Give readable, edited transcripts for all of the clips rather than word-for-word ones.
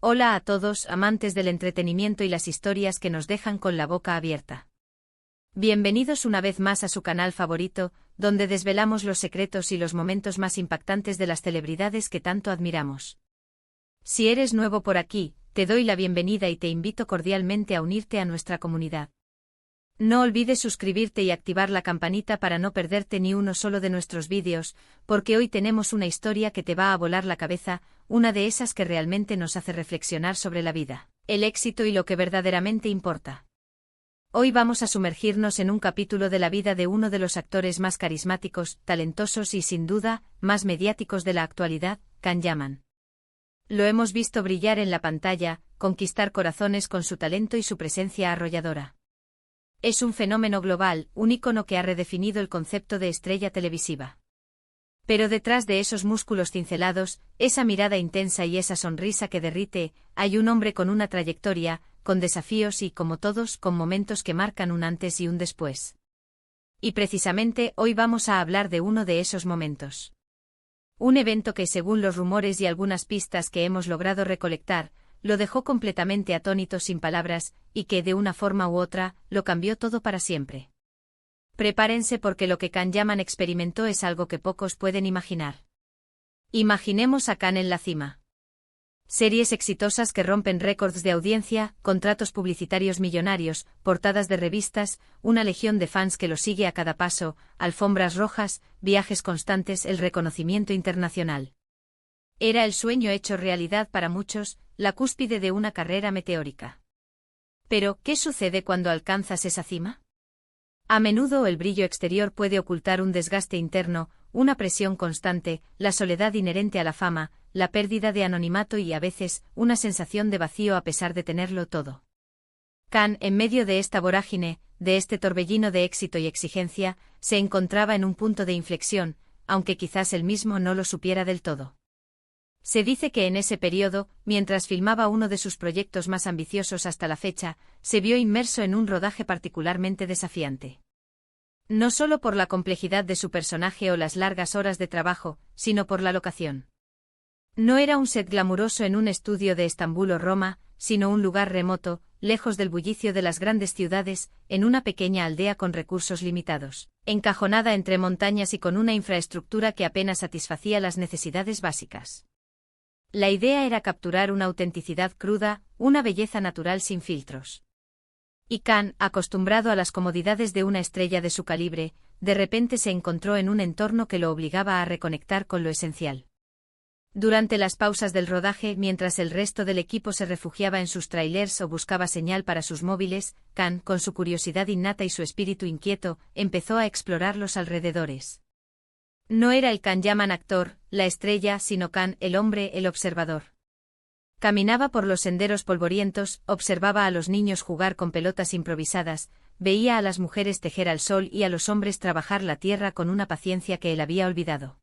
Hola a todos, amantes del entretenimiento y las historias que nos dejan con la boca abierta. Bienvenidos una vez más a su canal favorito, donde desvelamos los secretos y los momentos más impactantes de las celebridades que tanto admiramos. Si eres nuevo por aquí, te doy la bienvenida y te invito cordialmente a unirte a nuestra comunidad. No olvides suscribirte y activar la campanita para no perderte ni uno solo de nuestros vídeos, porque hoy tenemos una historia que te va a volar la cabeza, una de esas que realmente nos hace reflexionar sobre la vida, el éxito y lo que verdaderamente importa. Hoy vamos a sumergirnos en un capítulo de la vida de uno de los actores más carismáticos, talentosos y sin duda, más mediáticos de la actualidad, Can Yaman. Lo hemos visto brillar en la pantalla, conquistar corazones con su talento y su presencia arrolladora. Es un fenómeno global, un ícono que ha redefinido el concepto de estrella televisiva. Pero detrás de esos músculos cincelados, esa mirada intensa y esa sonrisa que derrite, hay un hombre con una trayectoria, con desafíos y, como todos, con momentos que marcan un antes y un después. Y precisamente hoy vamos a hablar de uno de esos momentos. Un evento que, según los rumores y algunas pistas que hemos logrado recolectar, lo dejó completamente atónito sin palabras, y que, de una forma u otra, lo cambió todo para siempre. Prepárense porque lo que Can Yaman experimentó es algo que pocos pueden imaginar. Imaginemos a Can en la cima. Series exitosas que rompen récords de audiencia, contratos publicitarios millonarios, portadas de revistas, una legión de fans que lo sigue a cada paso, alfombras rojas, viajes constantes, el reconocimiento internacional. Era el sueño hecho realidad para muchos, la cúspide de una carrera meteórica. Pero, ¿qué sucede cuando alcanzas esa cima? A menudo el brillo exterior puede ocultar un desgaste interno, una presión constante, la soledad inherente a la fama, la pérdida de anonimato y a veces, una sensación de vacío a pesar de tenerlo todo. Can, en medio de esta vorágine, de este torbellino de éxito y exigencia, se encontraba en un punto de inflexión, aunque quizás él mismo no lo supiera del todo. Se dice que en ese periodo, mientras filmaba uno de sus proyectos más ambiciosos hasta la fecha, se vio inmerso en un rodaje particularmente desafiante. No solo por la complejidad de su personaje o las largas horas de trabajo, sino por la locación. No era un set glamuroso en un estudio de Estambul o Roma, sino un lugar remoto, lejos del bullicio de las grandes ciudades, en una pequeña aldea con recursos limitados, encajonada entre montañas y con una infraestructura que apenas satisfacía las necesidades básicas. La idea era capturar una autenticidad cruda, una belleza natural sin filtros. Y Can, acostumbrado a las comodidades de una estrella de su calibre, de repente se encontró en un entorno que lo obligaba a reconectar con lo esencial. Durante las pausas del rodaje, mientras el resto del equipo se refugiaba en sus trailers o buscaba señal para sus móviles, Can, con su curiosidad innata y su espíritu inquieto, empezó a explorar los alrededores. No era el Can Yaman actor, la estrella, sino Can, el hombre, el observador. Caminaba por los senderos polvorientos, observaba a los niños jugar con pelotas improvisadas, veía a las mujeres tejer al sol y a los hombres trabajar la tierra con una paciencia que él había olvidado.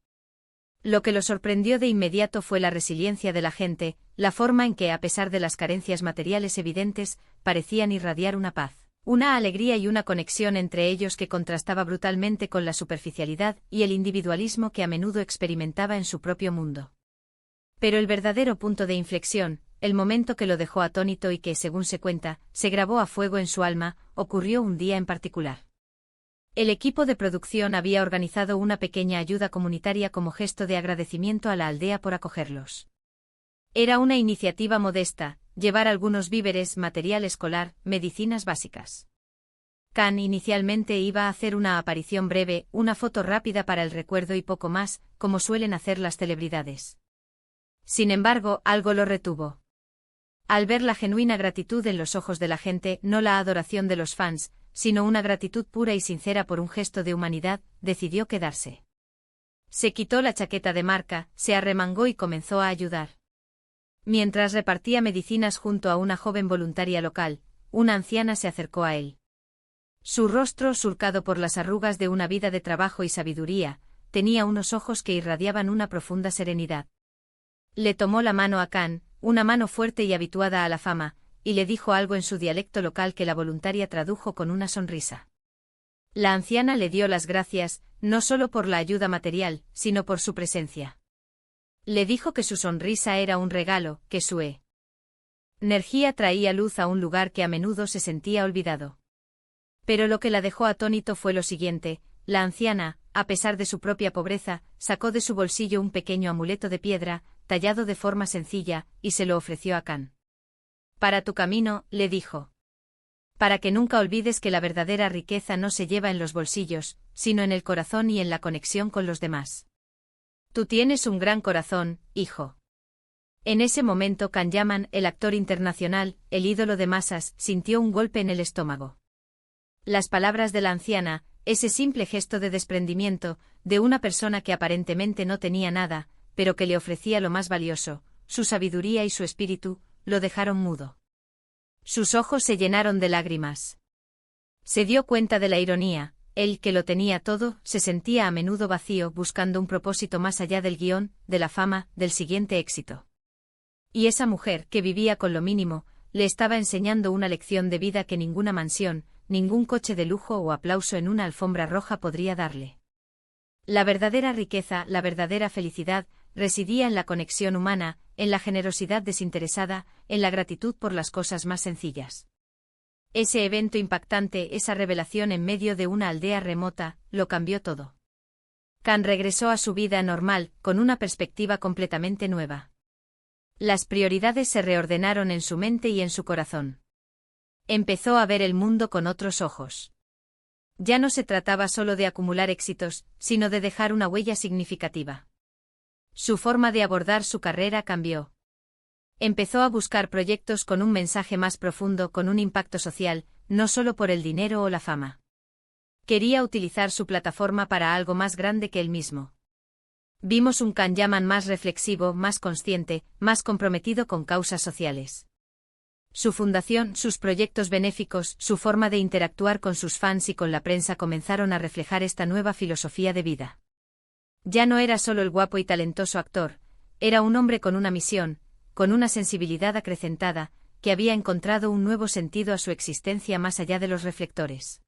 Lo que lo sorprendió de inmediato fue la resiliencia de la gente, la forma en que, a pesar de las carencias materiales evidentes, parecían irradiar una paz, una alegría y una conexión entre ellos que contrastaba brutalmente con la superficialidad y el individualismo que a menudo experimentaba en su propio mundo. Pero el verdadero punto de inflexión, el momento que lo dejó atónito y que, según se cuenta, se grabó a fuego en su alma, ocurrió un día en particular. El equipo de producción había organizado una pequeña ayuda comunitaria como gesto de agradecimiento a la aldea por acogerlos. Era una iniciativa modesta, llevar algunos víveres, material escolar, medicinas básicas. Can inicialmente iba a hacer una aparición breve, una foto rápida para el recuerdo y poco más, como suelen hacer las celebridades. Sin embargo, algo lo retuvo. Al ver la genuina gratitud en los ojos de la gente, no la adoración de los fans, sino una gratitud pura y sincera por un gesto de humanidad, decidió quedarse. Se quitó la chaqueta de marca, se arremangó y comenzó a ayudar. Mientras repartía medicinas junto a una joven voluntaria local, una anciana se acercó a él. Su rostro, surcado por las arrugas de una vida de trabajo y sabiduría, tenía unos ojos que irradiaban una profunda serenidad. Le tomó la mano a Can, una mano fuerte y habituada a la fama, y le dijo algo en su dialecto local que la voluntaria tradujo con una sonrisa. La anciana le dio las gracias, no solo por la ayuda material, sino por su presencia. Le dijo que su sonrisa era un regalo, que su Energía traía luz a un lugar que a menudo se sentía olvidado. Pero lo que la dejó atónito fue lo siguiente: la anciana, a pesar de su propia pobreza, sacó de su bolsillo un pequeño amuleto de piedra, tallado de forma sencilla, y se lo ofreció a Khan. Para tu camino, le dijo. Para que nunca olvides que la verdadera riqueza no se lleva en los bolsillos, sino en el corazón y en la conexión con los demás. Tú tienes un gran corazón, hijo. En ese momento Can Yaman, el actor internacional, el ídolo de masas, sintió un golpe en el estómago. Las palabras de la anciana, ese simple gesto de desprendimiento, de una persona que aparentemente no tenía nada, pero que le ofrecía lo más valioso, su sabiduría y su espíritu, lo dejaron mudo. Sus ojos se llenaron de lágrimas. Se dio cuenta de la ironía: él, que lo tenía todo, se sentía a menudo vacío, buscando un propósito más allá del guión, de la fama, del siguiente éxito. Y esa mujer, que vivía con lo mínimo, le estaba enseñando una lección de vida que ninguna mansión, ningún coche de lujo o aplauso en una alfombra roja podría darle. La verdadera riqueza, la verdadera felicidad, residía en la conexión humana, en la generosidad desinteresada, en la gratitud por las cosas más sencillas. Ese evento impactante, esa revelación en medio de una aldea remota, lo cambió todo. Khan regresó a su vida normal, con una perspectiva completamente nueva. Las prioridades se reordenaron en su mente y en su corazón. Empezó a ver el mundo con otros ojos. Ya no se trataba solo de acumular éxitos, sino de dejar una huella significativa. Su forma de abordar su carrera cambió. Empezó a buscar proyectos con un mensaje más profundo, con un impacto social, no solo por el dinero o la fama. Quería utilizar su plataforma para algo más grande que él mismo. Vimos un Can Yaman más reflexivo, más consciente, más comprometido con causas sociales. Su fundación, sus proyectos benéficos, su forma de interactuar con sus fans y con la prensa comenzaron a reflejar esta nueva filosofía de vida. Ya no era solo el guapo y talentoso actor, era un hombre con una misión, con una sensibilidad acrecentada, que había encontrado un nuevo sentido a su existencia más allá de los reflectores.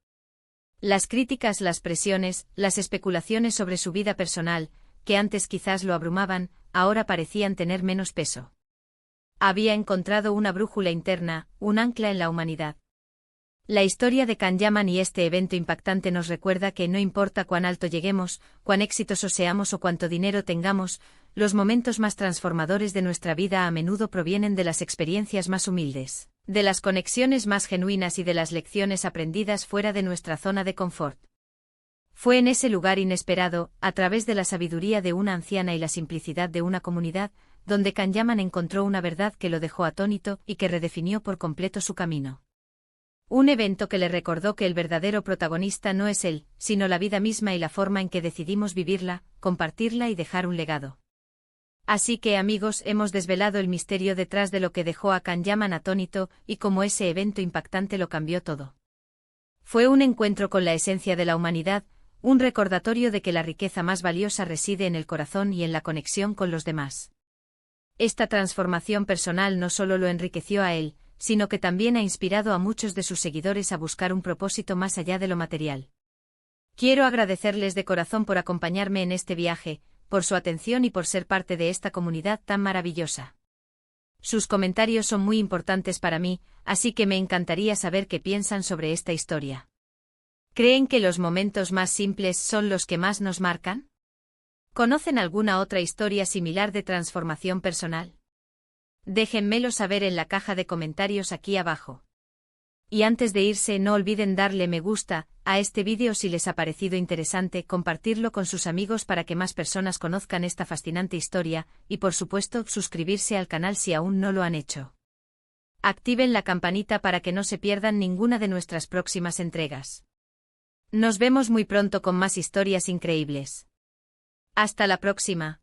Las críticas, las presiones, las especulaciones sobre su vida personal, que antes quizás lo abrumaban, ahora parecían tener menos peso. Había encontrado una brújula interna, un ancla en la humanidad. La historia de Can Yaman y este evento impactante nos recuerda que no importa cuán alto lleguemos, cuán exitosos seamos o cuánto dinero tengamos, los momentos más transformadores de nuestra vida a menudo provienen de las experiencias más humildes, de las conexiones más genuinas y de las lecciones aprendidas fuera de nuestra zona de confort. Fue en ese lugar inesperado, a través de la sabiduría de una anciana y la simplicidad de una comunidad, donde Can Yaman encontró una verdad que lo dejó atónito y que redefinió por completo su camino. Un evento que le recordó que el verdadero protagonista no es él, sino la vida misma y la forma en que decidimos vivirla, compartirla y dejar un legado. Así que, amigos, hemos desvelado el misterio detrás de lo que dejó a Can Yaman atónito y cómo ese evento impactante lo cambió todo. Fue un encuentro con la esencia de la humanidad, un recordatorio de que la riqueza más valiosa reside en el corazón y en la conexión con los demás. Esta transformación personal no solo lo enriqueció a él, sino que también ha inspirado a muchos de sus seguidores a buscar un propósito más allá de lo material. Quiero agradecerles de corazón por acompañarme en este viaje, por su atención y por ser parte de esta comunidad tan maravillosa. Sus comentarios son muy importantes para mí, así que me encantaría saber qué piensan sobre esta historia. ¿Creen que los momentos más simples son los que más nos marcan? ¿Conocen alguna otra historia similar de transformación personal? Déjenmelo saber en la caja de comentarios aquí abajo. Y antes de irse, no olviden darle me gusta a este vídeo si les ha parecido interesante, compartirlo con sus amigos para que más personas conozcan esta fascinante historia, y por supuesto, suscribirse al canal si aún no lo han hecho. Activen la campanita para que no se pierdan ninguna de nuestras próximas entregas. Nos vemos muy pronto con más historias increíbles. Hasta la próxima.